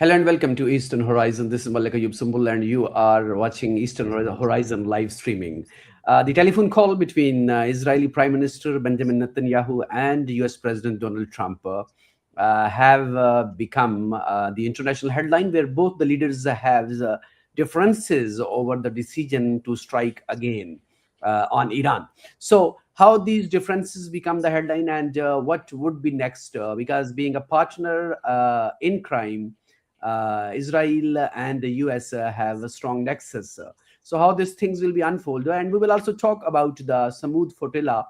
Hello and welcome to Eastern Horizon. This is Malik Ayub Sumbal, and you are watching Eastern Horizon live streaming. The telephone call between Israeli Prime Minister Benjamin Netanyahu and US President Donald Trump have become the international headline, where both the leaders have differences over the decision to strike again on Iran. So, how these differences become the headline, and what would be next? Because being a partner in crime, Israel and the US have a strong nexus. So how these things will be unfolded, and we will also talk about the Smud Flotilla,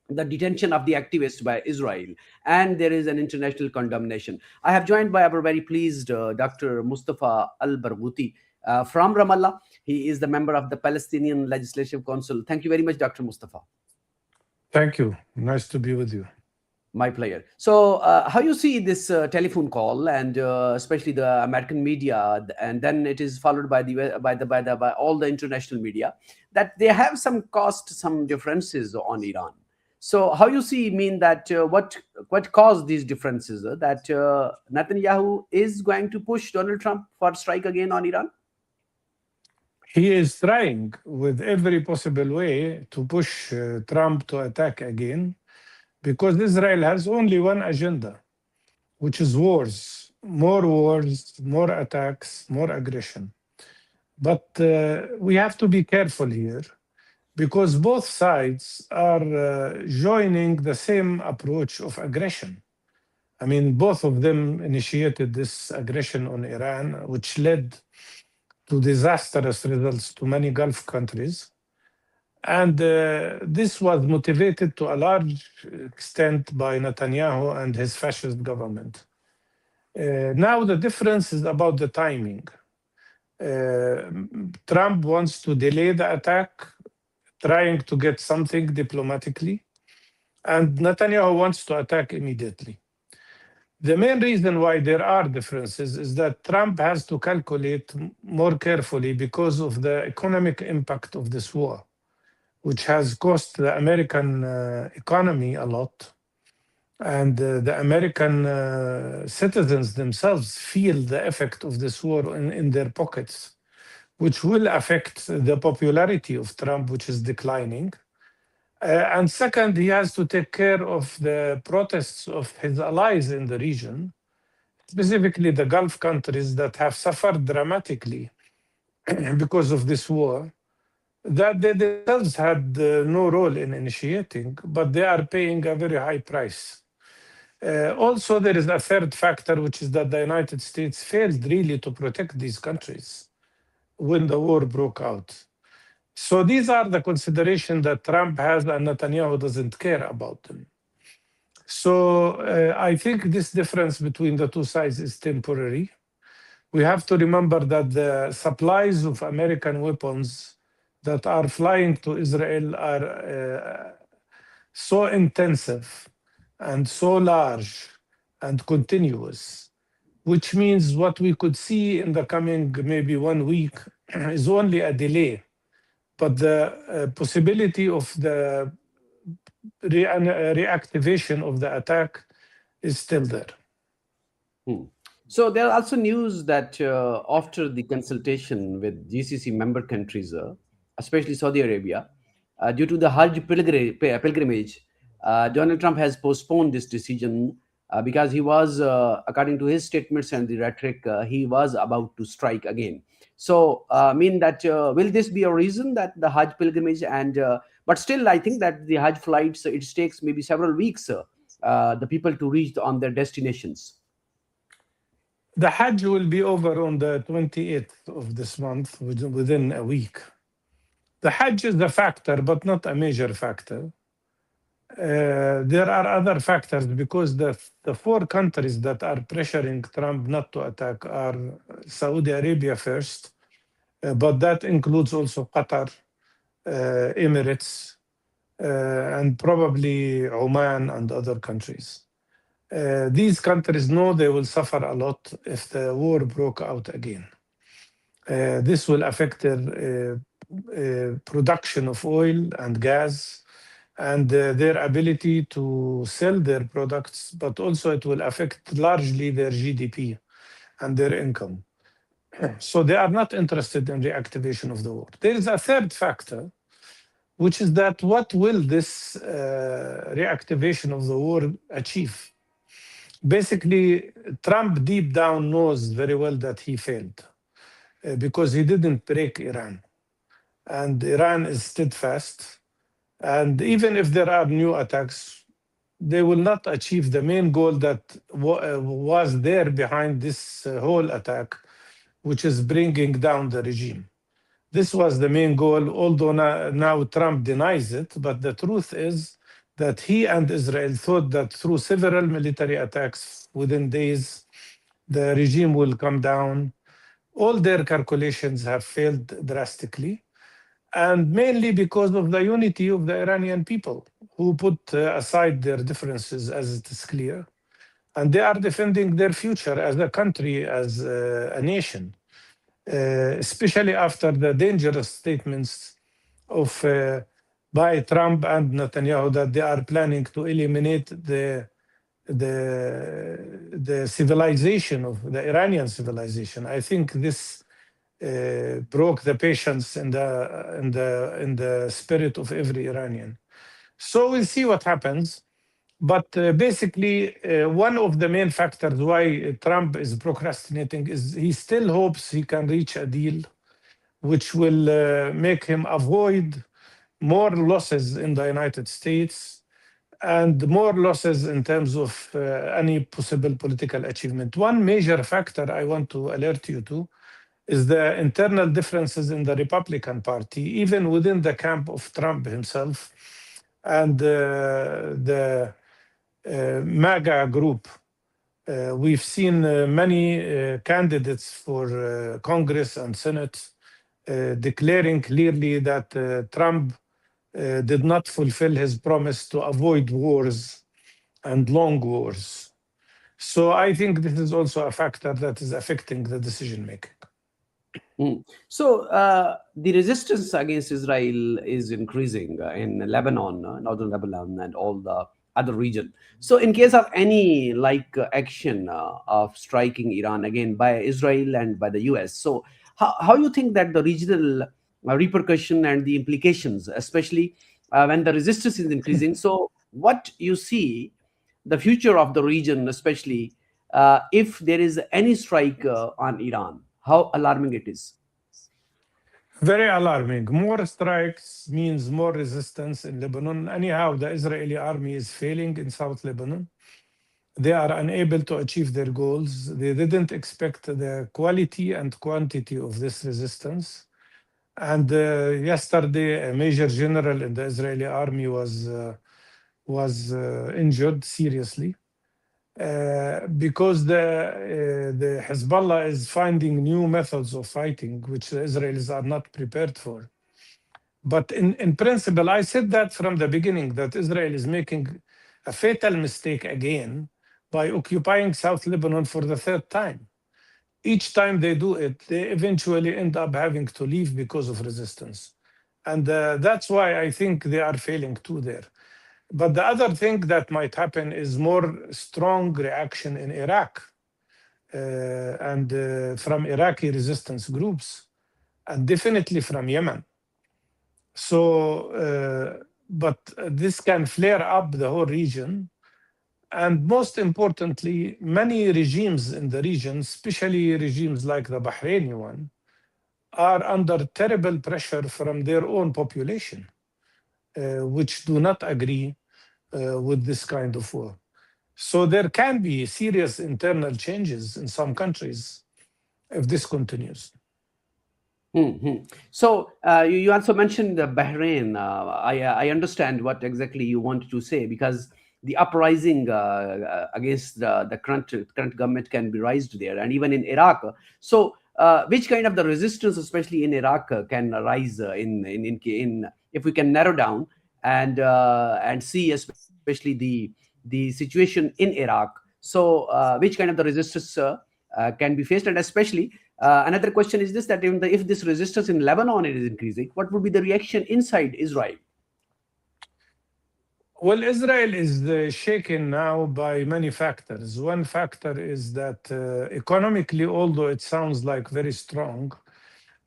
the detention of the activists by Israel, and there is an international condemnation. I have joined by our very pleased Dr. Mustafa Barghouthi from Ramallah. He is the member of the Palestinian Legislative Council. Thank you very much, Dr. Mustafa. Thank you. Nice to be with you. My player. So, how you see this telephone call, and especially the American media, and then it is followed by by all the international media, that they have some differences on Iran. So, how you see mean that what caused these differences? That Netanyahu is going to push Donald Trump for strike again on Iran. He is trying with every possible way to push Trump to attack again because Israel has only one agenda, which is wars, more attacks, more aggression. But we have to be careful here because both sides are joining the same approach of aggression. I mean, both of them initiated this aggression on Iran, which led to disastrous results to many Gulf countries. And this was motivated to a large extent by Netanyahu and his fascist government. Now, the difference is about the timing. Uh, Trump wants to delay the attack, trying to get something diplomatically, and Netanyahu wants to attack immediately. The main reason why there are differences is that Trump has to calculate more carefully because of the economic impact of this war, which has cost the American economy a lot. And the American citizens themselves feel the effect of this war in their pockets, which will affect the popularity of Trump, which is declining. And second, he has to take care of the protests of his allies in the region, specifically the Gulf countries that have suffered dramatically because of this war, that they themselves had no role in initiating, but they are paying a very high price. Also, there is a third factor, which is that the United States failed really to protect these countries when the war broke out. So these are the considerations that Trump has, and Netanyahu doesn't care about them. So I think this difference between the two sides is temporary. We have to remember that the supplies of American weapons that are flying to Israel are so intensive and so large and continuous, which means what we could see in the coming maybe 1 week is only a delay. But the possibility of the reactivation of the attack is still there. Hmm. So there are also news that after the consultation with GCC member countries, especially Saudi Arabia, due to the Hajj pilgrimage, Donald Trump has postponed this decision because he was, according to his statements and the rhetoric, he was about to strike again. So, mean that will this be a reason that the Hajj pilgrimage and but still, I think that the Hajj flights it takes maybe several weeks the people to reach on their destinations. The Hajj will be over on the 28th of this month, within a week. The Hajj is a factor, but not a major factor. There are other factors because the four countries that are pressuring Trump not to attack are Saudi Arabia first, but that includes also Qatar, Emirates, and probably Oman and other countries. These countries know they will suffer a lot if the war broke out again. This will affect their production of oil and gas and their ability to sell their products, but also it will affect largely their GDP and their income. So they are not interested in reactivation of the war. There is a third factor, which is that what will this reactivation of the war achieve? Basically, Trump deep down knows very well that he failed because he didn't break Iran. And Iran is steadfast. And even if there are new attacks, they will not achieve the main goal that was there behind this whole attack, which is bringing down the regime. This was the main goal, although now Trump denies it. But the truth is that he and Israel thought that through several military attacks within days, the regime will come down. All their calculations have failed drastically, and mainly because of the unity of the Iranian people, who put aside their differences, as it is clear, and they are defending their future as a country, as a nation. Especially after the dangerous statements of by Trump and Netanyahu that they are planning to eliminate the civilization of the Iranian civilization. I think this broke the patience in the spirit of every Iranian. So we'll see what happens. But basically, one of the main factors why Trump is procrastinating is he still hopes he can reach a deal which will make him avoid more losses in the United States and more losses in terms of any possible political achievement. One major factor I want to alert you to is the internal differences in the Republican Party, even within the camp of Trump himself and the MAGA group. We've seen many candidates for Congress and Senate declaring clearly that Trump did not fulfill his promise to avoid wars and long wars. So I think this is also a factor that is affecting the decision making. So the resistance against Israel is increasing in Lebanon, northern Lebanon, and all the other region. So in case of any action of striking Iran again by Israel and by the US, so how you think that the regional repercussion and the implications, especially when the resistance is increasing, so what you see the future of the region, especially if there is any strike on Iran, how alarming it is? Very alarming. More strikes means more resistance in Lebanon. Anyhow, the Israeli army is failing in South Lebanon. They are unable to achieve their goals. They didn't expect the quality and quantity of this resistance. And yesterday, a major general in the Israeli army was injured seriously because the Hezbollah is finding new methods of fighting, which the Israelis are not prepared for. But in principle, I said that from the beginning, that Israel is making a fatal mistake again by occupying South Lebanon for the third time. Each time they do it, they eventually end up having to leave because of resistance. And that's why I think they are failing too there. But the other thing that might happen is more strong reaction in Iraq and from Iraqi resistance groups, and definitely from Yemen. So, but this can flare up the whole region. And most importantly, many regimes in the region, especially regimes like the Bahraini one, are under terrible pressure from their own population, which do not agree with this kind of war. So there can be serious internal changes in some countries if this continues. So you also mentioned Bahrain. I understand what exactly you wanted to say, because the uprising against the current government can be raised there, and even in Iraq. So which kind of the resistance, especially in Iraq, can rise in if we can narrow down and see especially the situation in Iraq. So which kind of the resistance can be faced, and especially another question is this: that if this resistance in Lebanon is increasing, what would be the reaction inside Israel? Well, Israel is shaken now by many factors. One factor is that economically, although it sounds like very strong,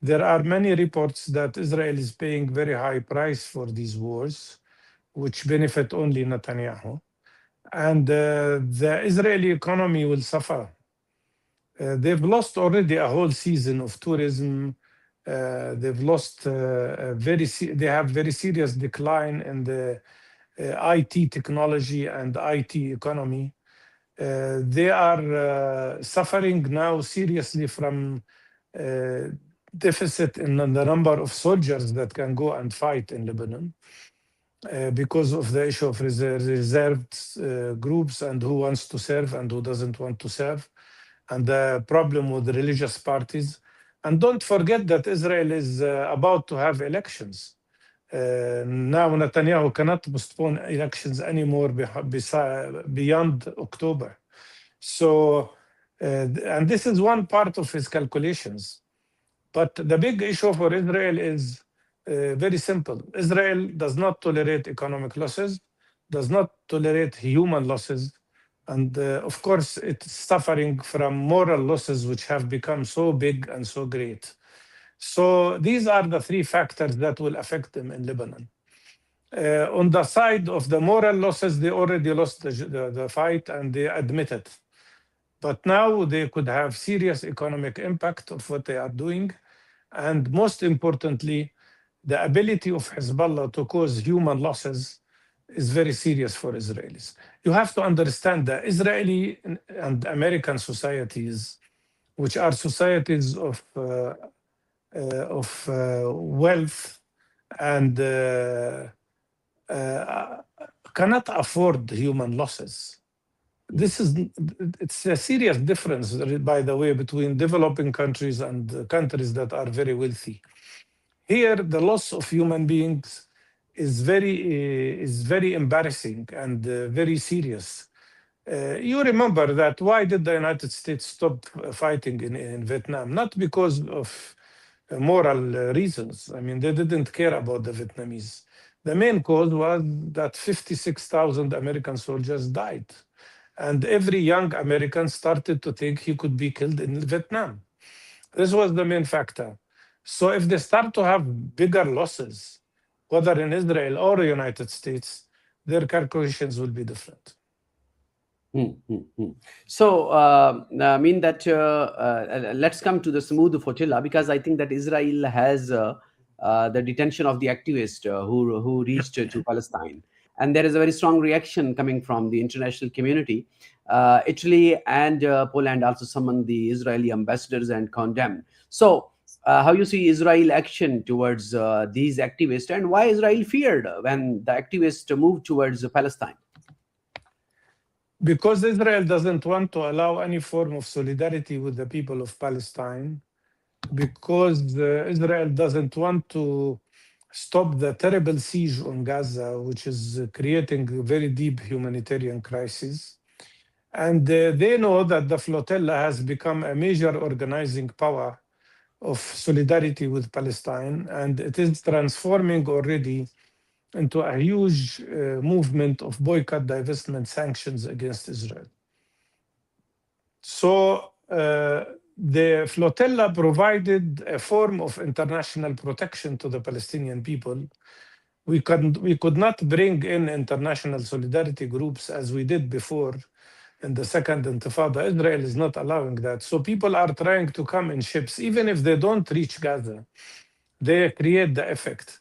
there are many reports that Israel is paying very high price for these wars, which benefit only Netanyahu. And the Israeli economy will suffer. They've lost already a whole season of tourism. They've lost they have very serious decline in the IT technology and IT economy. They are suffering now seriously from uh, deficit in the number of soldiers that can go and fight in Lebanon because of the issue of reserved groups and who wants to serve and who doesn't want to serve, and the problem with the religious parties. And don't forget that Israel is about to have elections. Now Netanyahu cannot postpone elections anymore beyond October. So, and this is one part of his calculations. But the big issue for Israel is very simple. Israel does not tolerate economic losses, does not tolerate human losses, and of course, it's suffering from moral losses, which have become so big and so great. So these are the three factors that will affect them in Lebanon. On the side of the moral losses, they already lost the fight and they admit it. But now they could have serious economic impact of what they are doing. And most importantly, the ability of Hezbollah to cause human losses is very serious for Israelis. You have to understand that Israeli and American societies, which are societies of wealth and cannot afford human losses. It's a serious difference, by the way, between developing countries and countries that are very wealthy. Here, the loss of human beings is very embarrassing and very serious. You remember that why did the United States stop fighting in Vietnam? Not because of moral reasons. I mean, they didn't care about the Vietnamese. The main cause was that 56,000 American soldiers died. And every young American started to think he could be killed in Vietnam. This was the main factor. So if they start to have bigger losses, whether in Israel or the United States, their calculations will be different. So, I mean that let's come to the Smud Flotilla, because I think that Israel has the detention of the activist who reached to Palestine, and there is a very strong reaction coming from the international community. Italy and Poland also summoned the Israeli ambassadors and condemned. So, how you see Israel action towards these activists, and why Israel feared when the activists moved towards Palestine? Because Israel doesn't want to allow any form of solidarity with the people of Palestine, because Israel doesn't want to stop the terrible siege on Gaza, which is creating a very deep humanitarian crisis. And they know that the flotilla has become a major organizing power of solidarity with Palestine, and it is transforming already into a huge movement of boycott, divestment, sanctions against Israel. So the flotilla provided a form of international protection to the Palestinian people. We could not bring in international solidarity groups as we did before in the second Intifada. Israel is not allowing that. So people are trying to come in ships, even if they don't reach Gaza. They create the effect.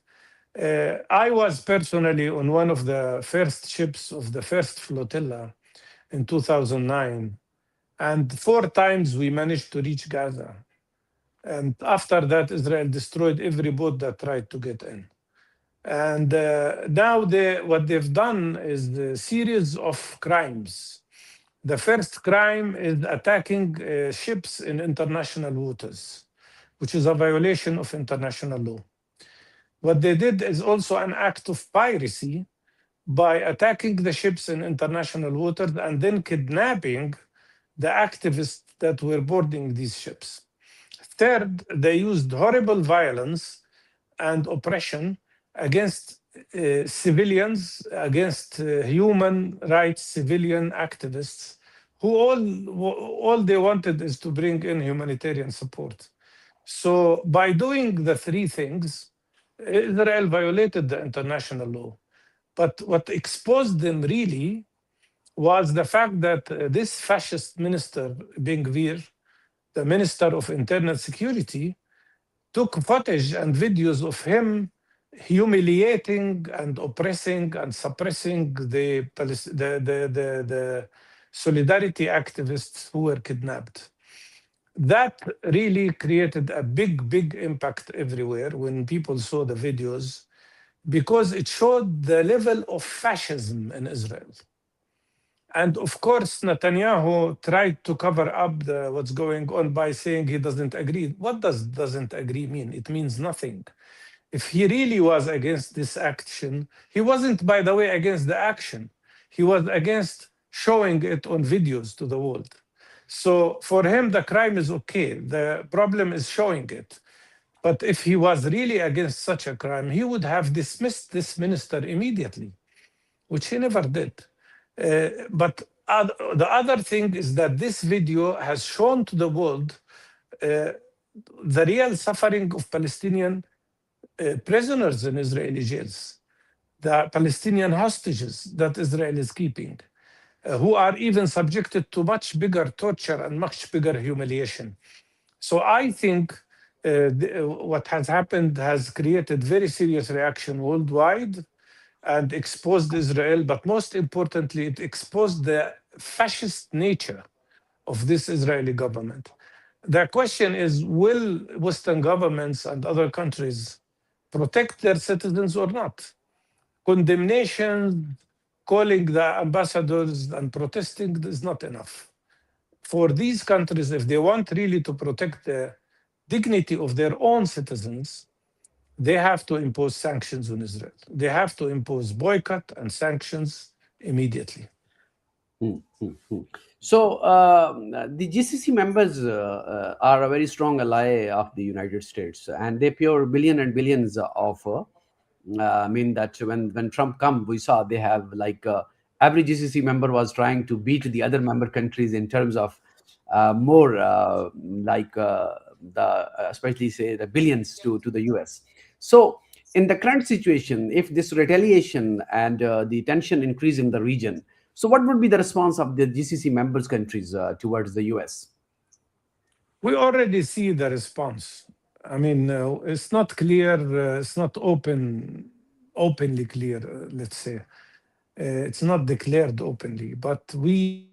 I was personally on one of the first ships of the first flotilla in 2009, and 4 times we managed to reach Gaza. And after that, Israel destroyed every boat that tried to get in. And now what they've done is a series of crimes. The first crime is attacking ships in international waters, which is a violation of international law. What they did is also an act of piracy by attacking the ships in international waters and then kidnapping the activists that were boarding these ships. Third, they used horrible violence and oppression against civilians, against human rights civilian activists who all they wanted is to bring in humanitarian support. So by doing the three things, Israel violated the international law. But what exposed them really was the fact that this fascist minister, Ben-Gvir, the Minister of Internal Security, took footage and videos of him humiliating and oppressing and suppressing the solidarity activists who were kidnapped. That really created a big impact everywhere when people saw the videos, because it showed the level of fascism in Israel. And of course, Netanyahu tried to cover up what's going on by saying he doesn't agree. What does doesn't agree mean? It means nothing. If he really was against this action, he wasn't, by the way, against the action. He was against showing it on videos to the world. So for him, the crime is okay. The problem is showing it. But if he was really against such a crime, he would have dismissed this minister immediately, which he never did. But the other thing is that this video has shown to the world the real suffering of Palestinian prisoners in Israeli jails, the Palestinian hostages that Israel is keeping, who are even subjected to much bigger torture and much bigger humiliation. So I think what has happened has created very serious reaction worldwide and exposed Israel, but most importantly, it exposed the fascist nature of this Israeli government. The question is, will Western governments and other countries protect their citizens or not? Condemnation, calling the ambassadors and protesting is not enough. For these countries, if they want really to protect the dignity of their own citizens, they have to impose sanctions on Israel. They have to impose boycott and sanctions immediately. So the GCC members are a very strong ally of the United States, and they pour billions and billions of. I mean that when Trump come, we saw they have every GCC member was trying to beat the other member countries in terms of more especially say the billions to the US. So in the current situation, if this retaliation and the tension increase in the region, so what would be the response of the GCC members countries towards the US? We already see the response. I mean, it's not clear, it's not openly clear, let's say. It's not declared openly, but we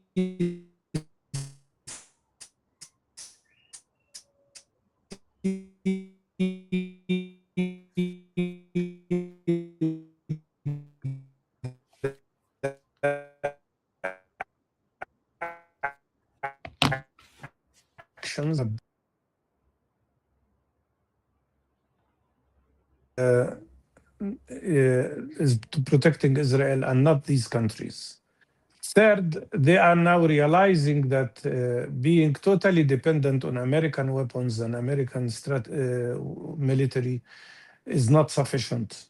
actions is to protecting Israel and not these countries. Third, they are now realizing that being totally dependent on American weapons and American military is not sufficient.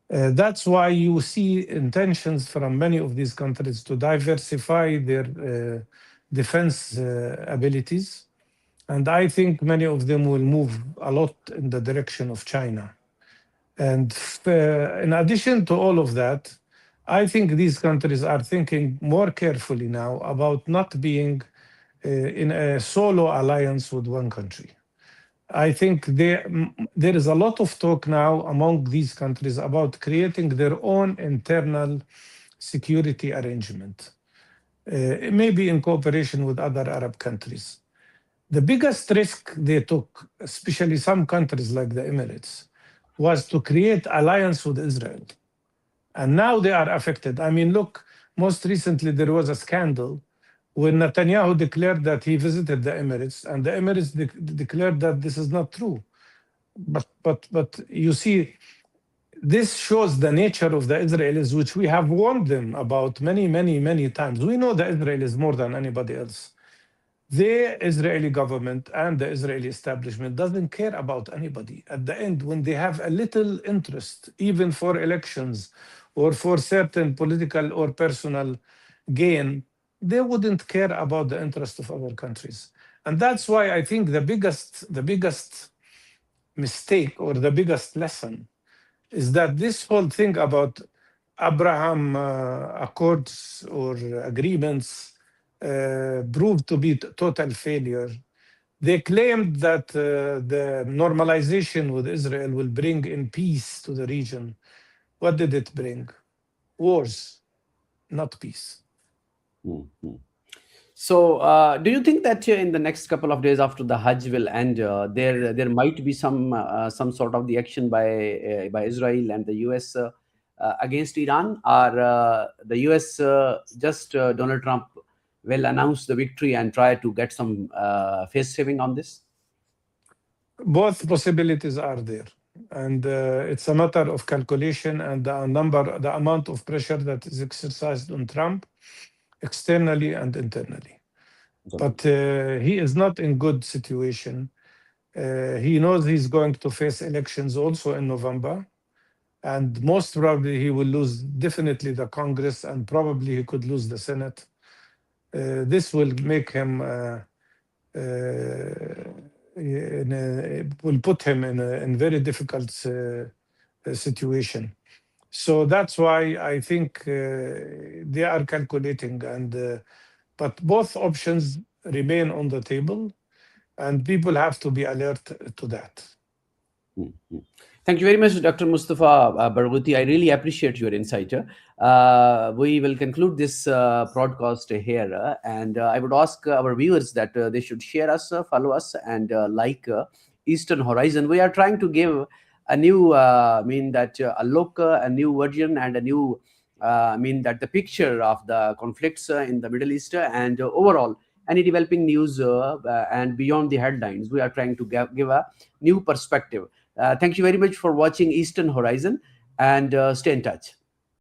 That's why you see intentions from many of these countries to diversify their defense abilities. And I think many of them will move a lot in the direction of China. And in addition to all of that, I think these countries are thinking more carefully now about not being in a solo alliance with one country. I think there is a lot of talk now among these countries about creating their own internal security arrangement, maybe in cooperation with other Arab countries. The biggest risk they took, especially some countries like the Emirates, was to create alliance with Israel. And now they are affected. I mean, look, most recently there was a scandal when Netanyahu declared that he visited the Emirates, and the Emirates declared that this is not true. But you see, this shows the nature of the Israelis, which we have warned them about many times. We know the Israelis more than anybody else. The Israeli government and the Israeli establishment doesn't care about anybody. At the end, when they have a little interest, even for elections or for certain political or personal gain, they wouldn't care about the interest of other countries. And that's why I think the biggest mistake or the biggest lesson is that this whole thing about Abraham Accords or agreements proved to be total failure. They claimed that the normalization with Israel will bring in peace to the region. What did it bring? Wars, not peace. Mhm. So, do you think that in the next couple of days after the Hajj will end, there might be some sort of the action by Israel and the US against Iran, or the US just Donald Trump will announce the victory and try to get some face saving on this? Both possibilities are there. And it's a matter of calculation and the amount of pressure that is exercised on Trump externally and internally. But he is not in good situation. He knows he's going to face elections also in November, and most probably he will lose definitely the Congress, and probably he could lose the Senate. This will make him will put him in very difficult situation. So that's why I think they are calculating, but both options remain on the table, and people have to be alert to that. Mhm. Thank you very much, Dr. Mustafa Barghouthi. I really appreciate your insight. We will conclude this broadcast here, and I would ask our viewers that they should share us, follow us, and like Eastern Horizon. We are trying to give a new, a look, a new version, and a new, that the picture of the conflicts in the Middle East and overall any developing news and beyond the headlines. We are trying to give a new perspective. Thank you very much for watching Eastern Horizon, and stay in touch.